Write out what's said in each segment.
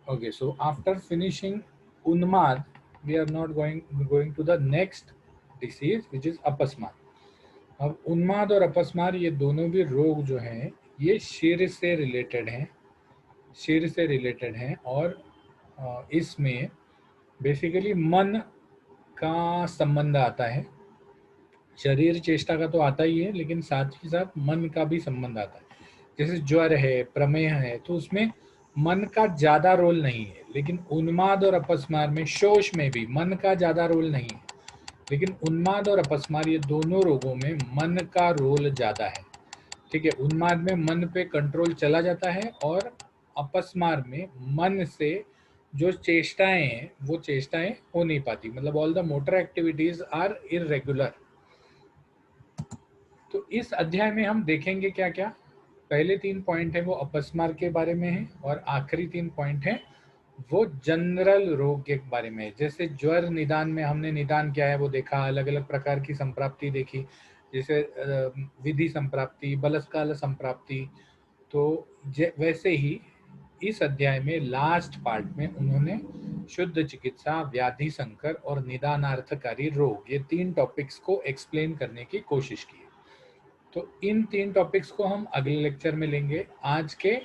Okay, so after finishing Unmad, we are not going to the next disease which is अपस्मार. अब उन्माद और अपस्मार ये दोनों भी रोग जो हैं ये शीर से रिलेटेड हैं और इसमें बेसिकली मन का संबंध आता है. शरीर चेष्टा का तो आता ही है, लेकिन साथ ही साथ मन का भी संबंध आता है. जैसे ज्वर है, प्रमेह है, तो उसमें मन का ज्यादा रोल नहीं है. लेकिन उन्माद और अपस्मार में, शोष में भी मन का ज्यादा रोल नहीं है. लेकिन उन्माद और अपस्मार ये दोनों रोगों में मन का रोल ज्यादा है. ठीक है, उन्माद में मन पे कंट्रोल चला जाता है और अपस्मार में मन से जो चेष्टाएं हैं वो चेष्टाएं हो नहीं पाती. मतलब all the motor activities are irregular. तो इस अध्याय में हम देखेंगे क्या क्या. पहले 3 पॉइंट है वो अपस्मार के बारे में है और आखिरी 3 पॉइंट है वो जनरल रोग के बारे में है. जैसे ज्वर निदान में हमने निदान क्या है वो देखा, अलग अलग प्रकार की संप्राप्ति देखी, जैसे विधि संप्राप्ति, बलस्काल संप्राप्ति. तो वैसे ही इस अध्याय में लास्ट पार्ट में उन्होंने शुद्ध चिकित्सा, व्याधि संकर और निदानार्थकारी रोग, ये 3 टॉपिक्स को एक्सप्लेन करने की कोशिश की. तो इन 3 टॉपिक्स को हम अगले लेक्चर में लेंगे आज के,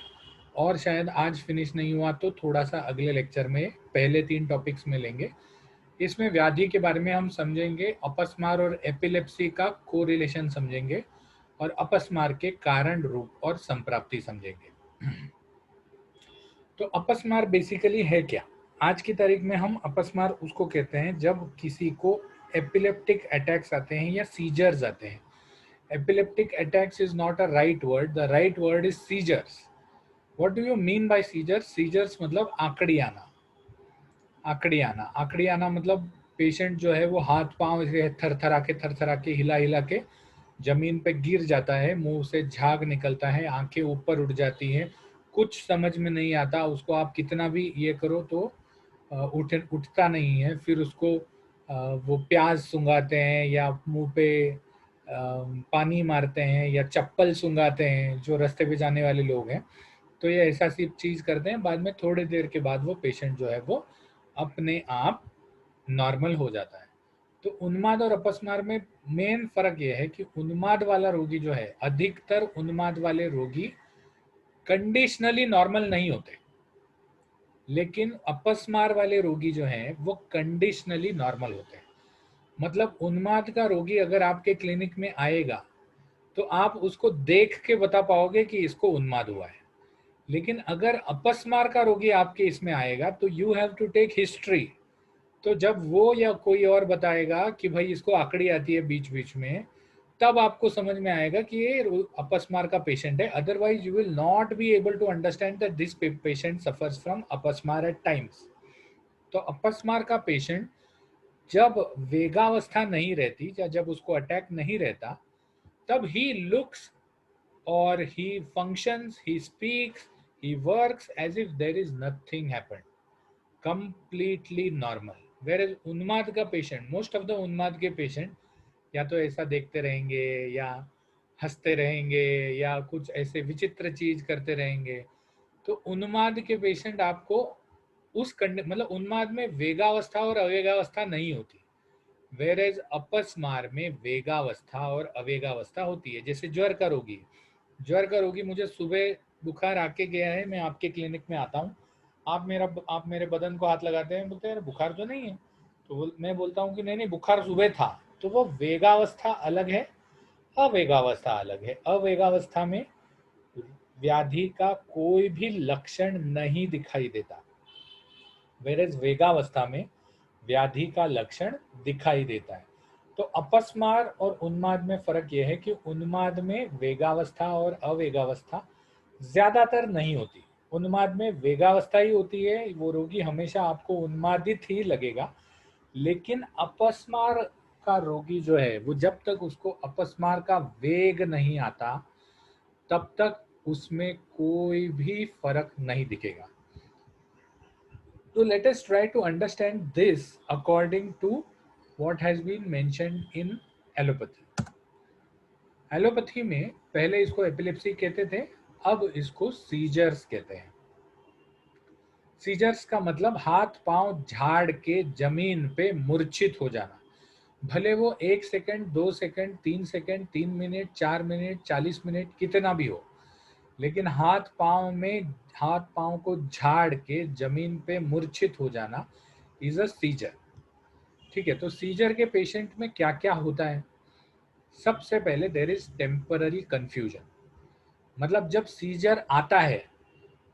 और शायद आज फिनिश नहीं हुआ तो थोड़ा सा अगले लेक्चर में पहले 3 टॉपिक्स में लेंगे. इसमें व्याधि के बारे में हम समझेंगे, अपस्मार और एपिलेप्सी का कोरिलेशन समझेंगे और अपस्मार के कारण, रूप और संप्राप्ति समझेंगे. तो अपस्मार बेसिकली है क्या. आज की तारीख में हम अपस्मार उसको कहते हैं जब किसी को एपिलेप्टिक अटैक्स आते हैं या सीजर्स आते हैं. Epileptic attacks is not a right word. The right word is seizures. What do you mean by seizures? Seizures मतलब आकड़ी आना मतलब पेशेंट जो है वो हाथ पांव ऐसे थर थरा के हिला के जमीन पे गिर जाता है, मुंह से झाग निकलता है, आंखें ऊपर उठ जाती हैं, कुछ समझ में नहीं आता उसको. आप कितना भी ये करो तो उठता नहीं है. फिर उसको वो प्याज सुंघाते हैं या मुंह पे पानी मारते हैं या चप्पल सुंघाते हैं जो रास्ते पे जाने वाले लोग हैं. तो ये ऐसा सी चीज करते हैं, बाद में थोड़ी देर के बाद वो पेशेंट जो है वो अपने आप नॉर्मल हो जाता है. तो उन्माद और अपस्मार में मेन फर्क यह है कि उन्माद वाला रोगी जो है, अधिकतर उन्माद वाले रोगी कंडीशनली नॉर्मल नहीं होते, लेकिन अपस्मार वाले रोगी जो हैं वो कंडीशनली नॉर्मल होते हैं. मतलब उन्माद का रोगी अगर आपके क्लिनिक में आएगा तो आप उसको देख के बता पाओगे कि इसको उन्माद हुआ है. लेकिन अगर अपस्मार का रोगी आपके इसमें आएगा तो you have to take history. तो जब वो या कोई और बताएगा कि भाई इसको आकड़ी आती है बीच बीच में, तब आपको समझ में आएगा कि ये अपस्मार का पेशेंट है. Otherwise you will not be able to understand that this patient suffers from अपस्मार एट टाइम्स. तो अपस्मार का पेशेंट जब वेगावस्था नहीं रहती या जब उसको अटैक नहीं रहता, तब he looks or he functions, he speaks, he works as if there is nothing happened, completely normal. Whereas उन्माद का पेशेंट, मोस्ट ऑफ द उन्माद के पेशेंट या तो ऐसा देखते रहेंगे या हंसते रहेंगे या कुछ ऐसे विचित्र चीज करते रहेंगे. तो उन्माद के पेशेंट आपको मतलब उन्माद में वेगावस्था और अवेगावस्था नहीं होती. वेरेज अपस्मार में वेगावस्था और अवेगावस्था होती है. जैसे ज्वर का रोगी मुझे सुबह बुखार आके गया है, मैं आपके क्लिनिक में आता हूँ, आप मेरे बदन को हाथ लगाते हैं, बोलते हैं बुखार तो नहीं है. तो मैं बोलता हूँ कि नहीं नहीं बुखार सुबह था. तो वो वेगावस्था अलग है, अवेगावस्था अलग है. अवेगावस्था में व्याधि का कोई भी लक्षण नहीं दिखाई देता, वेरेज वेगावस्था में व्याधि का लक्षण दिखाई देता है. तो अपस्मार और उन्माद में फर्क यह है कि उन्माद में वेगावस्था और अवेगावस्था ज्यादातर नहीं होती. उन्माद में वेगावस्था ही होती है, वो रोगी हमेशा आपको उन्मादित ही लगेगा. लेकिन अपस्मार का रोगी जो है वो जब तक उसको अपस्मार का वेग नहीं आता तब तक उसमें कोई भी फर्क नहीं दिखेगा. So let us try to understand this according to what has been mentioned in allopathy. Allopathy में पहले इसको एपिलेप्सी कहते थे, अब इसको सीजर्स कहते हैं. सीजर्स का मतलब हाथ पांव झाड़ के जमीन पे मूर्छित हो जाना, भले वो 1 second, 2 second, 3 second, 3 minute, 4 minute, 40 minute कितना भी हो, लेकिन हाथ पांव को झाड़ के जमीन पे मूर्छित हो जाना इज अ सीजर। ठीक है, तो सीजर के पेशेंट में क्या क्या होता है? सबसे पहले देयर इज टेम्पररी कंफ्यूजन, मतलब जब सीजर आता है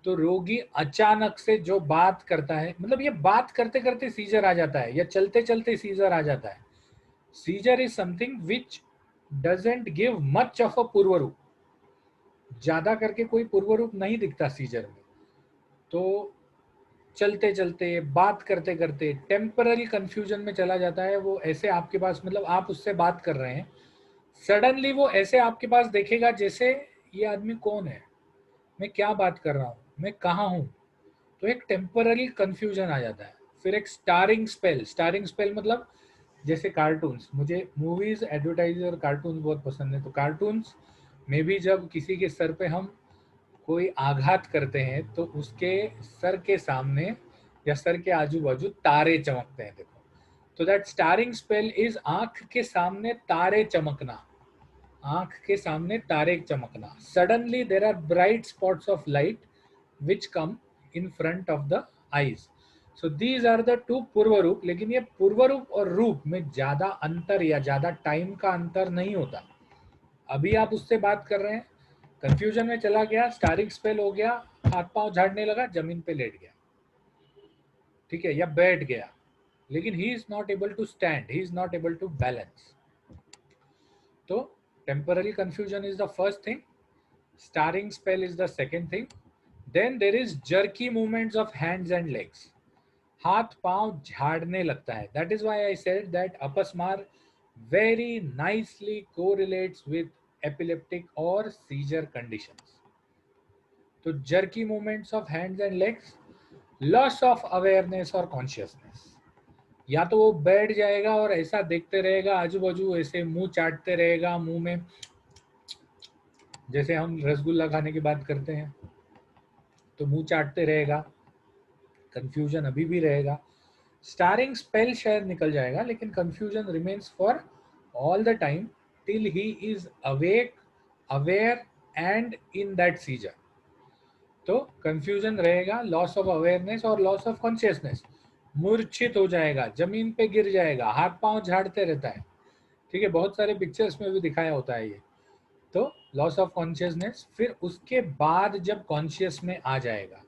तो रोगी अचानक से जो बात करता है, मतलब ये बात करते करते सीजर आ जाता है या चलते चलते सीजर आ जाता है। Seizure is something which doesn't give much of a पूर्व रूप, ज्यादा करके कोई पूर्व रूप नहीं दिखता सीजर में। तो चलते चलते बात करते करते टेम्पररी कंफ्यूजन में चला जाता है। वो ऐसे आपके पास, मतलब आप उससे बात कर रहे हैं, सडनली वो ऐसे आपके पास देखेगा जैसे ये आदमी कौन है, मैं क्या बात कर रहा हूँ, मैं कहाँ हूँ। तो एक टेम्पररी कंफ्यूजन आ जाता है। फिर एक स्टारिंग स्पेल, स्टारिंग स्पेल मतलब जैसे कार्टून्स, मुझे मूवीज, एडवर्टाइजर और कार्टून्स बहुत पसंद है। तो कार्टून्स में भी जब किसी के सर पे हम कोई आघात करते हैं तो उसके सर के सामने या सर के आजू बाजू तारे चमकते हैं, देखो। तो दैट स्टारिंग स्पेल इज आंख के सामने तारे चमकना, आंख के सामने तारे चमकना। Suddenly there are bright spots of light which come in front of the eyes. So these are the two पूर्व रूप। लेकिन ये पूर्व रूप और रूप में ज्यादा अंतर या ज्यादा टाइम का अंतर नहीं होता। अभी आप उससे बात कर रहे हैं, कंफ्यूजन में चला गया, स्टारिंग स्पेल हो गया, हाथ पांव झाड़ने लगा, जमीन पे लेट गया, ठीक है, या बैठ गया, लेकिन he is not able to stand, he is not able to balance. तो temporary confusion is the first thing, staring spell is the second thing. Then there is jerky movements of hands and legs, हाथ पांव झाड़ने लगता है। That is why I said that अपस्मार very nicely correlates with epileptic or seizure conditions. तो jerky movements of hands and legs, loss of awareness और consciousness, या तो वो बैठ जाएगा और ऐसा देखते रहेगा आजू बाजू, ऐसे मुंह चाटते रहेगा, मुंह में जैसे हम रसगुल्ला खाने की बात करते हैं तो मुंह चाटते रहेगा, कंफ्यूजन अभी भी रहेगा। स्टारिंग स्पेल शायद निकल जाएगा, लेकिन confusion remains for all the time till he is awake, aware and in that seizure. तो कंफ्यूजन रहेगा, लॉस ऑफ अवेयरनेस और लॉस ऑफ कॉन्शियसनेस, मूर्छित हो जाएगा, जमीन पे गिर जाएगा, हाथ पांव झाड़ते रहता है। ठीक है, बहुत सारे पिक्चर्स में भी दिखाया होता है ये। तो लॉस ऑफ कॉन्शियसनेस, फिर उसके बाद जब कॉन्शियस में आ जाएगा,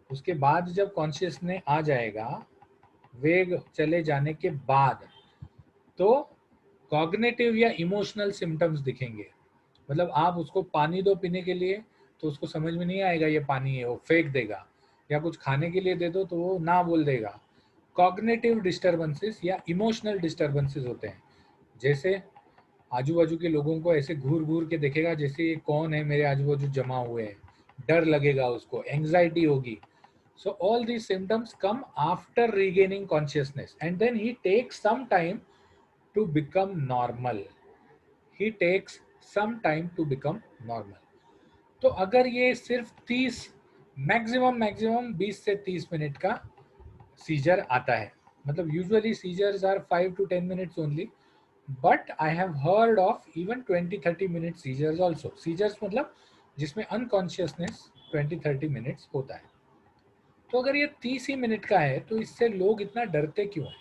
उसके बाद जब कॉन्शियस में आ जाएगा, वेग चले जाने के बाद, तो कॉग्निटिव या इमोशनल सिम्टम्स दिखेंगे। मतलब आप उसको पानी दो पीने के लिए तो उसको समझ में नहीं आएगा ये पानी है, वो फेंक देगा, या कुछ खाने के लिए दे दो तो वो ना बोल देगा। कॉग्निटिव डिस्टर्बेंसेस या इमोशनल डिस्टर्बेंसेस होते हैं, जैसे आजू बाजू के लोगों को ऐसे घूर घूर के देखेगा जैसे ये कौन है मेरे आजू बाजू जमा हुए हैं, डर लगेगा उसको, एंग्जाइटी होगी। So all these symptoms come after regaining consciousness, and then he takes some time to become normal. He takes some time to become normal. तो अगर ये सिर्फ 30, मैक्सिमम 20 से 30 मिनट का सीजर आता है, मतलब usually seizures are 5 to 10 minutes only, but I have heard of even 20-30 minute seizures also. Seizures मतलब जिसमें अनकॉन्शियसनेस 20-30 मिनट्स होता है। तो अगर ये 30 ही मिनट का है तो इससे लोग इतना डरते क्यों हैं,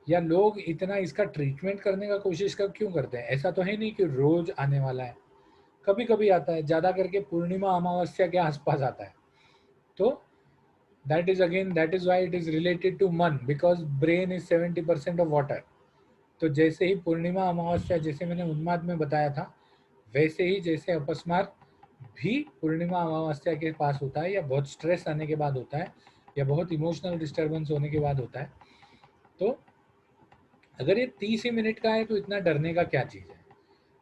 या लोग इतना इसका ट्रीटमेंट करने का कोशिश क्यों करते हैं? ऐसा तो है नहीं कि रोज आने वाला है, कभी कभी आता है, ज्यादा करके पूर्णिमा अमावस्या के आसपास आता है। तो that is why it is related to मन, because brain is 70% of water. तो जैसे ही पूर्णिमा अमावस्या, जैसे मैंने उन्माद में बताया था, वैसे ही जैसे अपस्मार भी पूर्णिमा अमावस्या के पास होता है, या बहुत स्ट्रेस आने के बाद होता है, या बहुत इमोशनल डिस्टर्बेंस होने के बाद होता है। तो अगर ये 30 ही मिनट का है तो इतना डरने का क्या चीज़ है?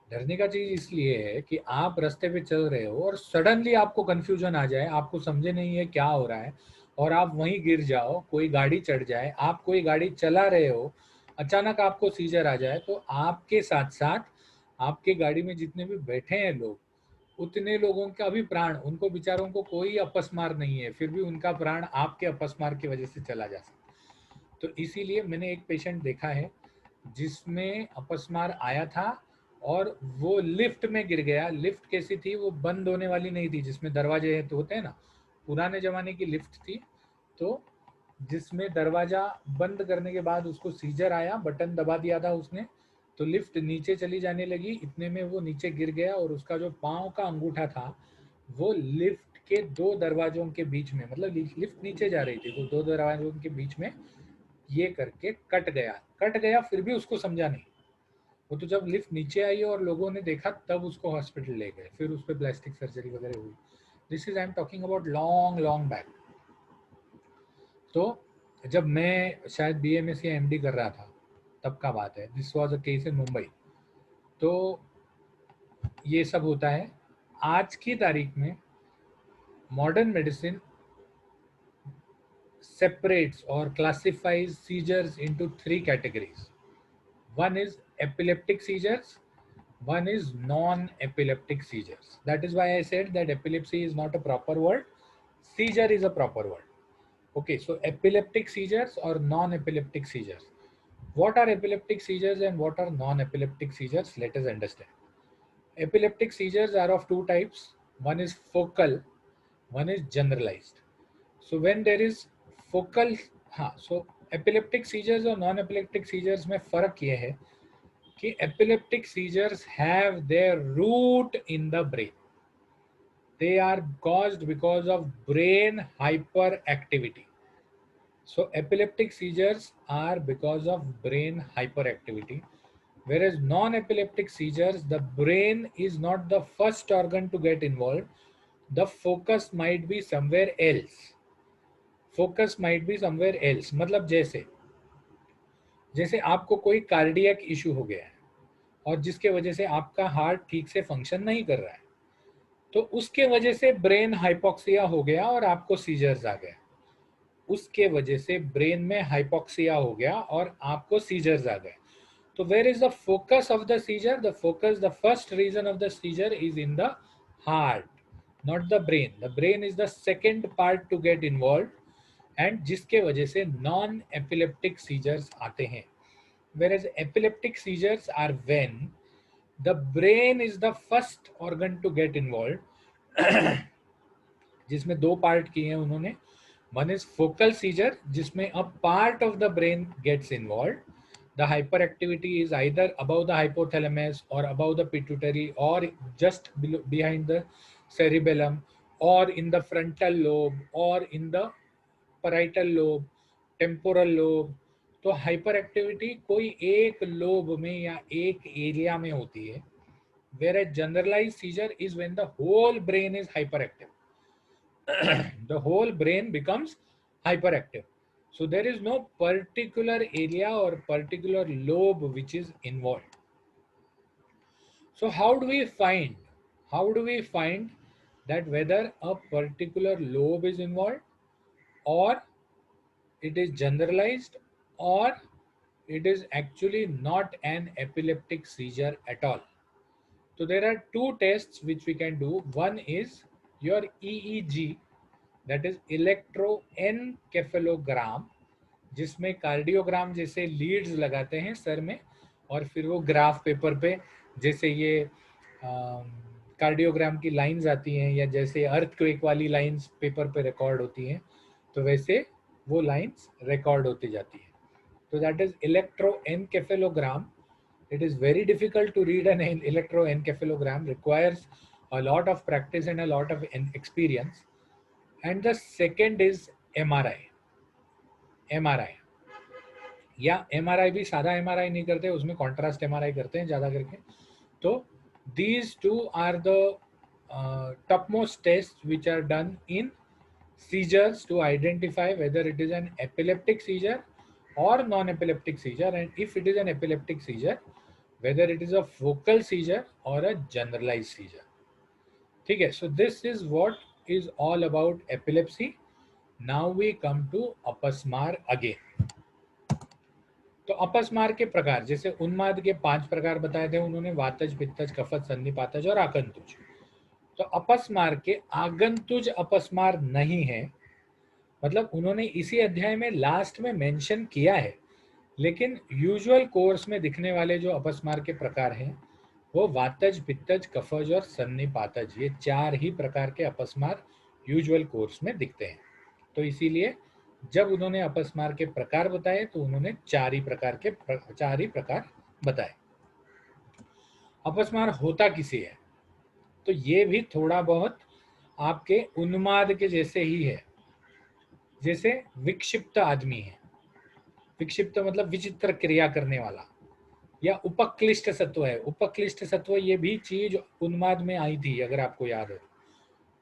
डरने का चीज़ इसलिए है कि आप रास्ते पे चल रहे हो और सडनली आपको कंफ्यूजन आ जाए, आपको समझे नहीं है क्या हो रहा है, और आप वहीं गिर जाओ, कोई गाड़ी चढ़ जाए, आप कोई गाड़ी चला रहे हो, अचानक आपको सीजर आ जाए, तो आपके साथ साथ आपके गाड़ी में जितने भी बैठे हैं लोग, उतने लोगों का भी प्राण, उनको बेचारों को कोई अपस्मार नहीं है, फिर भी उनका प्राण आपके अपस्मार की वजह से चला जा सकता है। तो इसीलिए मैंने एक पेशेंट देखा है जिसमें अपस्मार आया था और वो लिफ्ट में गिर गया। लिफ्ट कैसी थी, वो बंद होने वाली नहीं थी, जिसमें दरवाजे तो होते हैं ना, पुराने जमाने की लिफ्ट थी, तो जिसमें दरवाजा बंद करने के बाद उसको सीजर आया, बटन दबा दिया था उसने, तो लिफ्ट नीचे चली जाने लगी, इतने में वो नीचे गिर गया और उसका जो पाँव का अंगूठा था वो लिफ्ट के दो दरवाजों के बीच में, मतलब लिफ्ट नीचे जा रही थी तो दो दरवाजों के बीच में ये करके कट गया, फिर भी उसको समझा नहीं। वो तो जब लिफ्ट नीचे आई और लोगों ने देखा तब उसको हॉस्पिटल ले गए, फिर उस पर प्लास्टिक सर्जरी वगैरह हुई। This is I am talking about long long back. तो जब मैं शायद BMS या MD कर रहा था तब का बात है, this was a case in Mumbai. तो ये सब होता है। आज की तारीख में modern medicine separates or classifies seizures into three categories. One is epileptic seizures, one is non-epileptic seizures. That is why I said that epilepsy is not a proper word, seizure is a proper word. Okay, so epileptic seizures or non-epileptic seizures. What are epileptic seizures and what are non-epileptic seizures? Let us understand. Epileptic seizures are of two types. One is focal, one is generalized. So when there is focal, हाँ, so epileptic seizures और non-epileptic seizures में फर्क ये है कि epileptic seizures have their root in the brain. They are caused because of brain hyperactivity. So epileptic seizures are because of brain hyperactivity, whereas non-epileptic seizures, the brain is not the first organ to get involved. The focus might be somewhere else. Focus might be somewhere else. मतलब जैसे जैसे आपको कोई cardiac issue हो गया है और जिसके वजह से आपका हार्ट ठीक से फंक्शन नहीं कर रहा है, तो उसके वजह से ब्रेन हाइपोक्सिया हो गया और आपको सीजर्स आ गया। उसके वजह से ब्रेन में हाइपोक्सिया हो गया और आपको सीजर्स आ गए। तो where is the focus of the seizure? The focus, the first region of the seizure is in the heart, not the brain. The brain is the second part to get involve and जिसके वजह से non epileptic seizures आते हैं। Whereas epileptic seizures are when the brain is the first organ to get involved, जिसमें दो part किए हैं उन्होंने। वन इज फोकल सीजर जिसमें a part of the brain gets involve. The hyperactivity is either above the hypothalamus or above the pituitary or just behind the cerebellum or in the frontal lobe or in the parietal lobe, temporal lobe। तो hyper activity कोई एक lobe में या एक area में होती है, whereas generalized seizure is when the whole brain is hyperactive. The whole brain becomes hyperactive. So there is no particular area or particular lobe which is involved. So how do we find that whether a particular lobe is involved or it is generalized or it is actually not an epileptic seizure at all? So there are two tests which we can do. One is your EEG, that is electroencephalogram, जिसमें cardiogram जैसे Leeds लगाते हैं sir में और फिर वो graph paper पे, जैसे ये कार्डियोग्राम की लाइंस आती हैं या जैसे अर्थक्वेक वाली लाइंस पेपर पे रिकॉर्ड होती हैं, तो वैसे वो लाइंस रिकॉर्ड होती जाती है। तो that is electroencephalogram. It is very difficult to read an electroencephalogram, requires a lot of practice and a lot of experience. And the second is MRI. MRI या MRI भी सादा MRI नहीं करते, उसमें कॉन्ट्रास्ट MRI करते हैं ज़्यादा करके। तो these two are the topmost tests which are done in seizures to identify whether it is an epileptic seizure or non-epileptic seizure, and if it is an epileptic seizure, whether it is a focal seizure or a generalized seizure. ठीक है, so this is what is all about epilepsy. Now we come to अपस्मार again. तो अपस्मार के प्रकार, जैसे उन्माद के 5 प्रकार बताए थे उन्होंने, वातज, पित्तज, कफज, संधिपातज और आकंतुज। तो अपस्मार के आगंतुज अपस्मार नहीं है, मतलब उन्होंने इसी अध्याय में लास्ट में मेंशन किया है, लेकिन यूजुअल कोर्स में दिखने वाले जो अपस्मार के प्रकार हैं वो वातज, पित्तज, कफज और सन्निपातज, ये 4 ही प्रकार के अपस्मार यूजुअल कोर्स में दिखते हैं। तो इसीलिए जब उन्होंने अपस्मार के प्रकार बताए तो उन्होंने 4 ही प्रकार बताए। अपस्मार होता किसे है, तो ये भी थोड़ा बहुत आपके उन्माद के जैसे ही है। जैसे विक्षिप्त आदमी है, विक्षिप्त मतलब विचित्र क्रिया करने वाला, या उपक्लिष्ट सत्व है। उपक्लिष्ट सत्व ये भी चीज उन्माद में आई थी अगर आपको याद हो।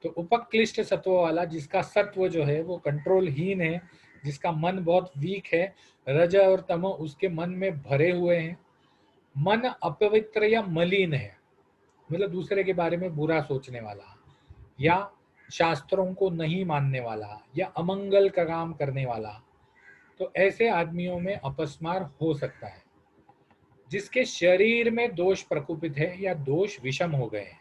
तो उपक्लिष्ट सत्व वाला जिसका सत्व जो है वो कंट्रोलहीन है, जिसका मन बहुत वीक है, रज और तम उसके मन में भरे हुए हैं, मन अपवित्र या मलिन है, मतलब दूसरे के बारे में बुरा सोचने वाला, या शास्त्रों को नहीं मानने वाला, या अमंगल का काम करने वाला, तो ऐसे आदमियों में अपस्मार हो सकता है। जिसके शरीर में दोष प्रकोपित है या दोष विषम हो गए हैं,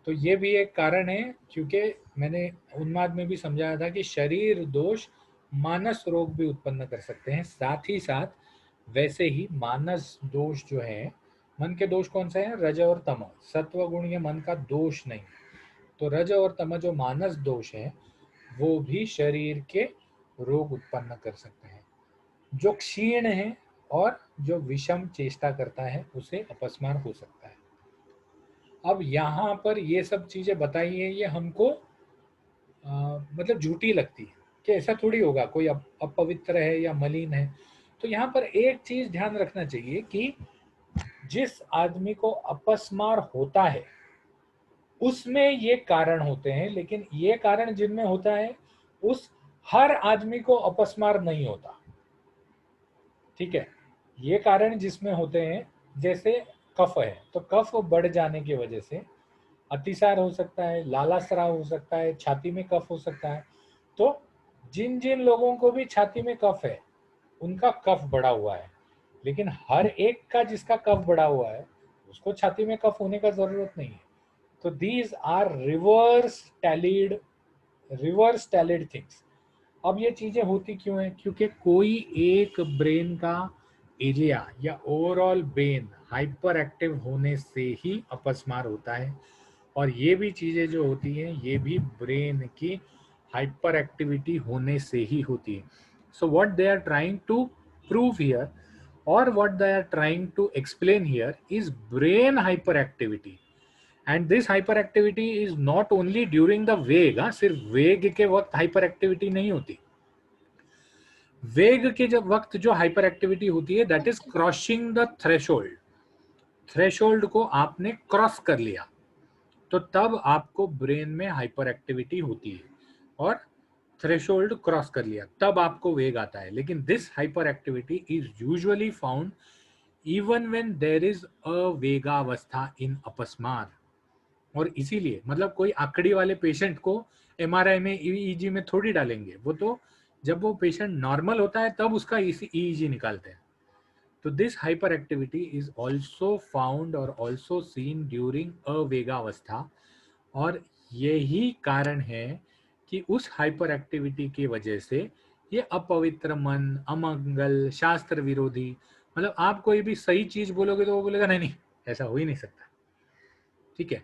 तो ये भी एक कारण है, क्योंकि मैंने उन्माद में भी समझाया था कि शरीर दोष मानस रोग भी उत्पन्न कर सकते हैं। साथ ही साथ वैसे ही मानस दोष जो है, मन के दोष कौन से हैं? रज और तम। सत्व गुण ये मन का दोष नहीं, तो रज और तम जो मानस दोष है वो भी शरीर के रोग उत्पन्न कर सकते हैं। जो क्षीण है और जो विषम चेष्टा करता है उसे अपस्मार हो सकता है। अब यहाँ पर ये सब चीजें बताई है, ये हमको मतलब झूठी लगती है कि ऐसा थोड़ी होगा, कोई अपवित्र है या मलिन है। तो यहाँ पर एक चीज ध्यान रखना चाहिए कि जिस आदमी को अपस्मार होता है उसमें ये कारण होते हैं, लेकिन ये कारण जिनमें होता है उस हर आदमी को अपस्मार नहीं होता। ठीक है, ये कारण जिसमें होते हैं, जैसे कफ है तो कफ बढ़ जाने की वजह से अतिसार हो सकता है, लालास्राव हो सकता है, छाती में कफ हो सकता है। तो जिन जिन लोगों को भी छाती में कफ है उनका कफ बढ़ा हुआ है, लेकिन हर एक का जिसका कफ बढ़ा हुआ है उसको छाती में कफ होने का जरूरत नहीं है। तो दीज आर रिवर्स टैलिड थिंग्स। अब ये चीजें होती क्यों है? क्योंकि कोई एक ब्रेन का एरिया या ओवरऑल ब्रेन हाइपर एक्टिव होने से ही अपस्मार होता है, और ये भी चीजें जो होती हैं ये भी ब्रेन की हाइपर एक्टिविटी होने से ही होती है। So what they are trying to prove here, और what they are trying to explain here, is brain hyper activity. And this hyper activity is not only during the वेग। सिर्फ वेग के वक्त हाइपर एक्टिविटी नहीं होती। वेग के जब वक्त जो हाइपर एक्टिविटी होती है that is crossing the threshold. Threshold को आपने क्रॉस कर लिया तो तब आपको ब्रेन में हाइपर एक्टिविटी होती है, और थ्रेशोल्ड क्रॉस कर लिया तब आपको वेग आता है। लेकिन this hyper activity is usually found even when there is a वेगावस्था इन अपस्मार। और इसीलिए मतलब कोई आकड़ी वाले पेशेंट को एमआरआई में, ईईजी में थोड़ी डालेंगे, वो तो जब वो पेशेंट नॉर्मल होता है तब उसका ईईजी निकालते हैं। तो this hyper activity is also found और ऑल्सो सीन ड्यूरिंग अवेगावस्था, और यही कारण है कि उस हाइपर एक्टिविटी की वजह से ये अपवित्र मन, अमंगल, शास्त्र विरोधी, मतलब आप कोई भी सही चीज बोलोगे तो वो बोलेगा नहीं नहीं ऐसा हो ही नहीं सकता। ठीक है,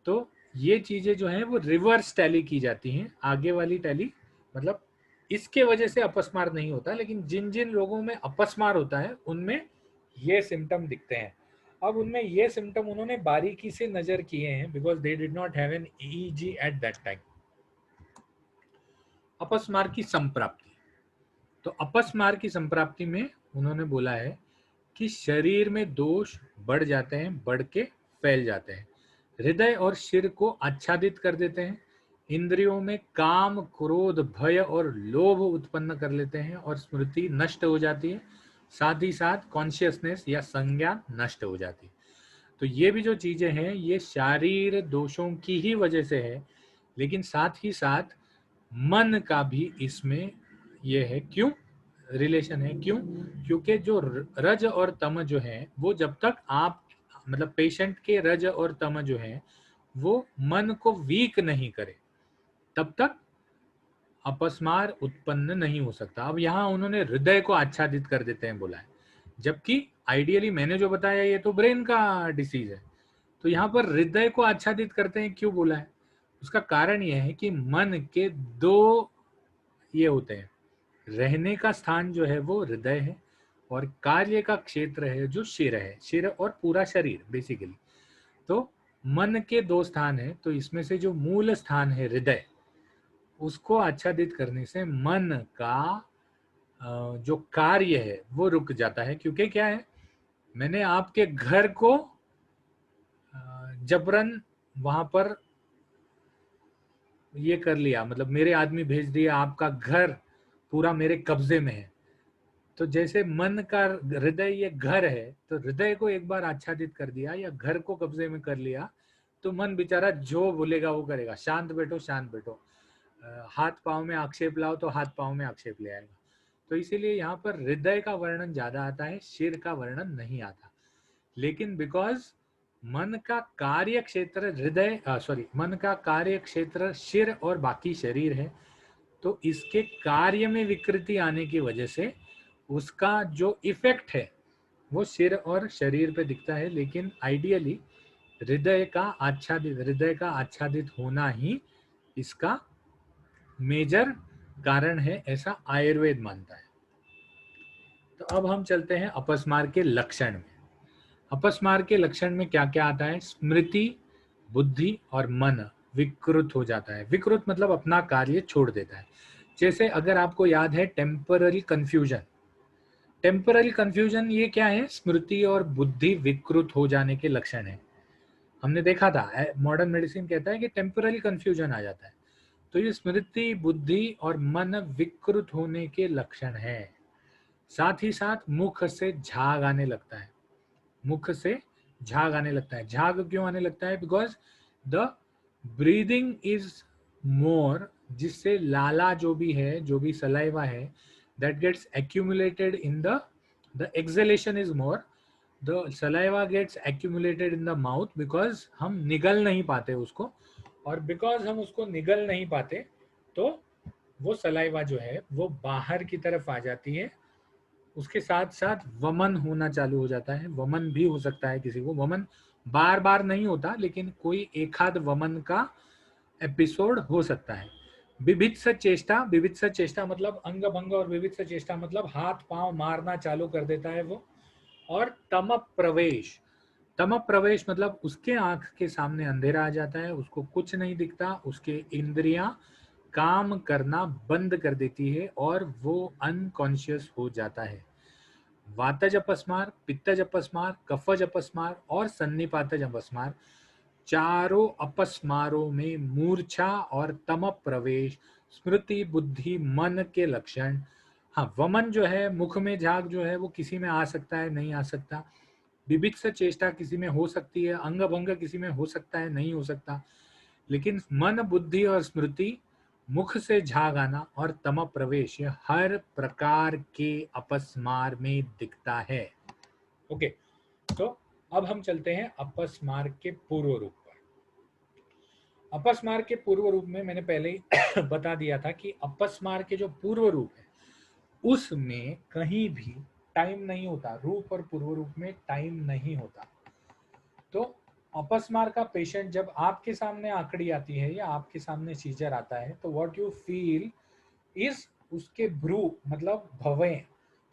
तो ये चीजें जो हैं वो रिवर्स टैली की जाती हैं, आगे वाली टैली, मतलब इसके वजह से अपस्मार नहीं होता, लेकिन जिन जिन लोगों में अपस्मार होता है उनमें ये सिम्टम दिखते हैं। अब उनमें ये सिम्टम उन्होंने बारीकी से नजर किए हैं because they did not have an EEG at that time. अपस्मार की संप्राप्ति, तो अपस्मार की संप्राप्ति में उन्होंने बोला है कि शरीर में दोष बढ़ जाते हैं, बढ़ के फैल जाते हैं, हृदय और सिर को आच्छादित कर देते हैं, इंद्रियों में काम, क्रोध, भय और लोभ उत्पन्न कर लेते हैं, और स्मृति नष्ट हो जाती है, साथ ही साथ कॉन्शियसनेस या संज्ञा नष्ट हो जाती है। तो ये भी जो चीजें हैं ये शारीर दोषों की ही वजह से है, लेकिन साथ ही साथ मन का भी इसमें ये है। क्यों रिलेशन है? क्यों? क्योंकि जो रज और तम जो है वो जब तक आप मतलब पेशेंट के रज और तम जो है वो मन को वीक नहीं करे तब तक अपस्मार उत्पन्न नहीं हो सकता। अब यहाँ उन्होंने हृदय को आच्छादित कर देते हैं बोला है, जबकि आइडियली मैंने जो बताया ये तो ब्रेन का डिसीज है, तो यहाँ पर हृदय को आच्छादित करते हैं क्यों बोला है? उसका कारण यह है कि मन के दो ये होते हैं, रहने का स्थान जो है वो हृदय है और कार्य का क्षेत्र है जो शिर है, शिर और पूरा शरीर बेसिकली। तो मन के दो स्थान है, तो इसमें से जो मूल स्थान है हृदय, उसको आच्छादित करने से मन का जो कार्य है वो रुक जाता है। क्योंकि क्या है, मैंने आपके घर को जबरन वहां पर ये कर लिया, मतलब मेरे आदमी भेज दिया, आपका घर पूरा मेरे कब्जे में है। तो जैसे मन का हृदय ये घर है, तो हृदय को एक बार आच्छादित कर दिया या घर को कब्जे में कर लिया, तो मन बेचारा जो बोलेगा वो करेगा। शांत बैठो, शांत बैठो, हाथ पांव में आक्षेप लाओ तो हाथ पांव में आक्षेप ले आएगा। तो इसीलिए यहाँ पर हृदय का वर्णन ज्यादा आता है, शिर का वर्णन नहीं आता। लेकिन बिकॉज मन का कार्य क्षेत्र हृदय मन का कार्य क्षेत्र शिर और बाकी शरीर है, तो इसके कार्य में विकृति आने की वजह से उसका जो इफेक्ट है वो सिर और शरीर पे दिखता है। लेकिन आइडियली हृदय का आच्छादित होना ही इसका मेजर कारण है, ऐसा आयुर्वेद मानता है। तो अब हम चलते हैं अपस्मार के लक्षण में। अपस्मार के लक्षण में क्या क्या आता है? स्मृति, बुद्धि और मन विकृत हो जाता है। विकृत मतलब अपना कार्य छोड़ देता है। जैसे अगर आपको याद है टेम्पररी कंफ्यूजन, टेम्पररी कंफ्यूजन ये क्या है? स्मृति और बुद्धि विकृत हो जाने के लक्षण है। हमने देखा था मॉडर्न मेडिसिन कहता है कि टेम्पररी कंफ्यूजन आ जाता है, तो ये स्मृति, बुद्धि और मन विकृत होने के लक्षण है। साथ ही साथ मुख से झाग आने लगता है, मुख से झाग आने लगता है। झाग क्यों आने लगता है? Because the breathing is more, जिससे लाला जो भी है, जो भी सलाइवा है, that gets accumulated in the exhalation is more, the saliva gets accumulated in the mouth, because हम निगल नहीं पाते उसको, और बिकॉज हम उसको निगल नहीं पाते तो वो सलाइवा जो है वो बाहर की तरफ आ जाती है। उसके साथ साथ वमन होना चालू हो जाता है। वमन भी हो सकता है किसी को, वमन बार बार नहीं होता लेकिन कोई एक आध वमन का एपिसोड हो सकता है। विभित्स चेष्टा, विभित्स चेष्टा मतलब अंग भंग, और विभित्स चेष्टा मतलब हाथ पांव मारना चालू कर देता है वो। और तम प्रवेश, तम प्रवेश मतलब उसके आंख के सामने अंधेरा आ जाता है, उसको कुछ नहीं दिखता, उसके इंद्रियां काम करना बंद कर देती है और वो अनकॉन्शियस हो जाता है। वातज अपस्मार, पित्तज अपस्मार, कफज अपस्मार और सन्निपातज अपस्मार, चारों अपस्मारों में मूर्छा और तम प्रवेश, स्मृति, बुद्धि, मन के लक्षण। हाँ, वमन जो है, मुख में झाग जो है वो किसी में आ सकता है, नहीं आ सकता। विभित्स चेष्टा किसी में हो सकती है, अंग भंग किसी में हो सकता है, नहीं हो सकता। लेकिन मन, बुद्धि और स्मृति, मुख से झाग आना और तम प्रवेश, ये हर प्रकार के अपस्मार में दिखता है। ओके, तो अब हम चलते हैं अपस्मार के पूर्व रूप पर। अपस्मार के पूर्व रूप में मैंने पहले ही बता दिया था कि अपस्मार के जो पूर्व रूप है उसमें कहीं भी टाइम नहीं होता, रूप और पूर्व रूप में टाइम नहीं होता। तो अपस्मार का पेशेंट जब आपके सामने आंकड़ी आती है या आपके सामने सीजर आता है, तो व्हाट यू फील इज उसके भ्रू मतलब भवें,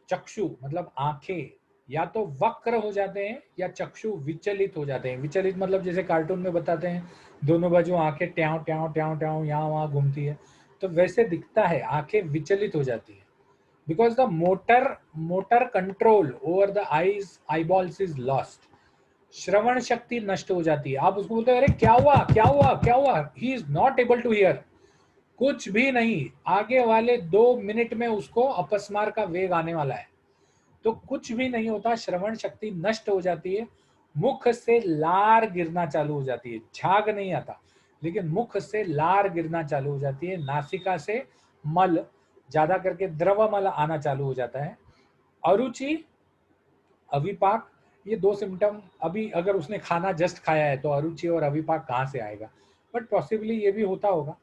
चक्षु मतलब आंखें या तो वक्र हो जाते हैं या चक्षु विचलित हो जाते हैं। विचलित मतलब जैसे कार्टून में बताते हैं दोनों बाजू आंखें ट्याव ट्याव ट्याव ट्याव यहाँ वहां घूमती है, तो वैसे दिखता है, आंखें विचलित हो जाती है। Because the motor control over the eyes eyeballs is lost. श्रवण शक्ति नष्ट हो जाती है। आप उसको बोलते हैं अरे क्या हुआ क्या हुआ क्या हुआ, he is not able to hear, कुछ भी नहीं। आगे वाले 2 मिनट में उसको अपस्मार का वेग आने वाला है, तो कुछ भी नहीं होता, श्रवण शक्ति नष्ट हो जाती है। मुख से लार गिरना चालू हो जाती है, झाग नहीं आता लेकिन मुख से लार गिरना चालू हो जाती है। नासिका से मल, ज्यादा करके द्रव मल आना चालू हो जाता है। अरुचि, अविपाक ये दो सिम्टम, अभी अगर उसने खाना जस्ट खाया है तो अरुचि और अविपाक कहाँ से आएगा, बट पॉसिबली ये भी होता होगा।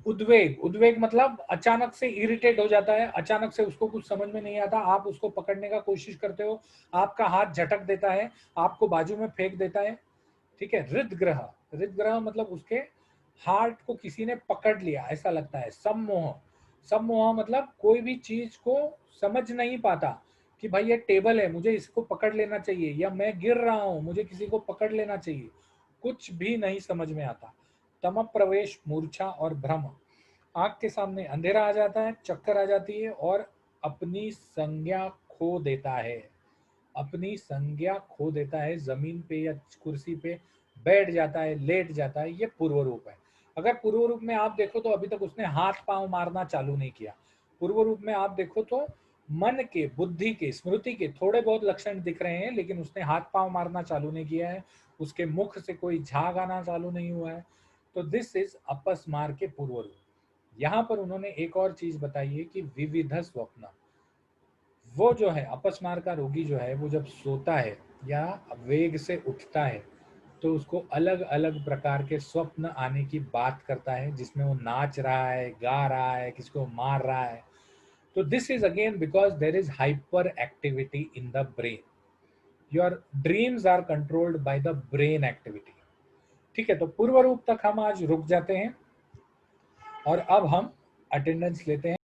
उद्वेग, उद्वेग मतलब अचानक से इरिटेट हो जाता है, अचानक से उसको कुछ समझ में नहीं आता, आप उसको पकड़ने का कोशिश करते हो, आपका हाथ झटक देता है, आपको बाजू में फेंक देता है। ठीक है। हृदग्रह, हृदग्रह मतलब उसके हार्ट को किसी ने पकड़ लिया ऐसा लगता है। सम्मोह, सम्मोह मतलब कोई भी चीज को समझ नहीं पाता कि भाई ये टेबल है, मुझे इसको पकड़ लेना चाहिए, या मैं गिर रहा हूं, मुझे किसी को पकड़ लेना चाहिए, कुछ भी नहीं समझ में आता। तम प्रवेश, मूर्छा और भ्रम, आंख के सामने अंधेरा आ जाता है, चक्कर आ जाती है और अपनी संज्ञा खो देता है, अपनी संज्ञा खो देता है, जमीन पे या कुर्सी पे बैठ जाता है, लेट जाता है। ये पूर्व रूप है। अगर पूर्व रूप में आप देखो तो अभी तक उसने हाथ पांव मारना चालू नहीं किया। पूर्व रूप में आप देखो तो मन के, बुद्धि के, स्मृति के थोड़े बहुत लक्षण दिख रहे हैं, लेकिन उसने हाथ पांव मारना चालू नहीं किया है, उसके मुख से कोई झाग आना चालू नहीं हुआ है। तो दिस इज अपस्मार के पूर्व रूप। यहाँ पर उन्होंने एक और चीज बताई है कि विविध स्वप्न, वो जो है अपस्मार का रोगी जो है वो जब सोता है या वेग से उठता है तो उसको अलग अलग प्रकार के स्वप्न आने की बात करता है, जिसमें वो नाच रहा है, गा रहा है, किसको मार रहा है। तो this is again because there is hyperactivity in the brain. Your dreams are controlled by the brain activity. ठीक है, तो पूर्व रूप तक हम आज रुक जाते हैं और अब हम अटेंडेंस लेते हैं।